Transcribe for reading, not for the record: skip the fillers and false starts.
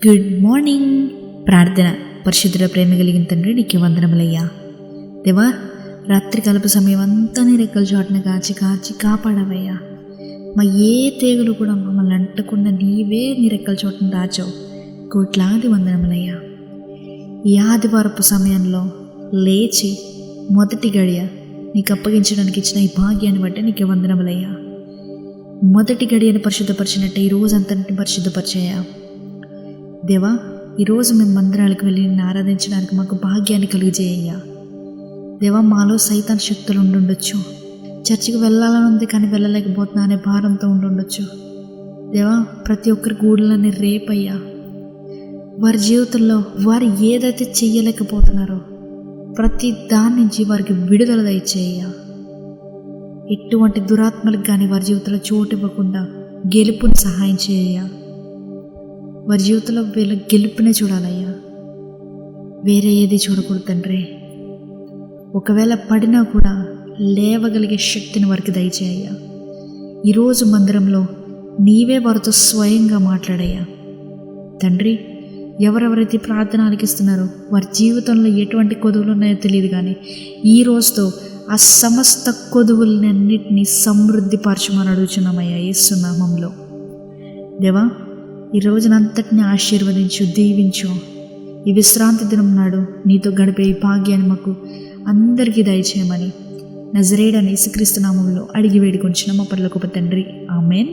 Good morning. ప్రార్థన. పరిశుద్ధ ప్రేమ కలిగిన తండ్రి, నీకు వందనములయ్యా. దేవా, రాత్రి కలుపు సమయం అంతా నీ రెక్కల చాటున కాచి కాచి కాపాడవయ్యా. మా ఏ తెగులు కూడా మమ్మల్ని అంటకుండా నీవే నీ రెక్కల చోటును దాచావు. కోట్లాది వందనములయ్యా. ఈ ఆదివారపు సమయంలో లేచి మొదటి గడియ నీకు అప్పగించడానికి ఇచ్చిన ఈ భాగ్యాన్ని బట్టి నీకు వందనములయ్యా. మొదటి గడియను పరిశుద్ధపరిచినట్టు ఈ రోజంతటిని పరిశుద్ధపరిచాయా. దేవా, ఈరోజు మేము మందిరాలకు వెళ్ళి నిన్ను ఆరాధించడానికి మాకు భాగ్యాన్ని కలుగజేయ్యా. దేవా, మాలో సైతాన్ శక్తులు ఉండుండొచ్చు. చర్చికి వెళ్ళాలని ఉంది కానీ వెళ్ళలేకపోతున్నా అనే భారంతో ఉండుండొచ్చు. దేవా, ప్రతి ఒక్కరి గూడులని రేపయ్యా. వారి జీవితంలో వారు ఏదైతే చెయ్యలేకపోతున్నారో ప్రతి దాని నుంచి వారికి విడుదల దయచేయ్యా. ఎటువంటి దురాత్మలకు కానీ వారి జీవితంలో చోటు ఇవ్వకుండా గెలుపుని సహాయం చేయ్యా. వారి జీవితంలో వీళ్ళ గెలుపునే చూడాలయ్యా, వేరే ఏది చూడకూడదు తండ్రి. ఒకవేళ పడినా కూడా లేవగలిగే శక్తిని వారికి దయచేయ్యా. ఈరోజు మందిరంలో నీవే వారితో స్వయంగా మాట్లాడయ్యా. తండ్రి, ఎవరెవరైతే ప్రార్థన ఆలకిస్తున్నారో వారి జీవితంలో ఎటువంటి కొదువులు ఉన్నాయో తెలియదు, కానీ ఈ రోజుతో ఆ సమస్త కొదువులన్నింటినీ సమృద్ధి పరచమని అడుగుచున్నామయ్యా యేసు నామములో. దేవా, ఈ రోజునంతటిని ఆశీర్వదించు, దీవించు. ఈ విశ్రాంతి దినం నాడు నీతో గడిపే ఈ భాగ్యాన్ని మాకు అందరికీ దయచేయమని నజరేయుడైన యేసుక్రీస్తు నామములో అడిగి వేడుకొంచున్నాము పరలోకపు తండ్రి. ఆమేన్.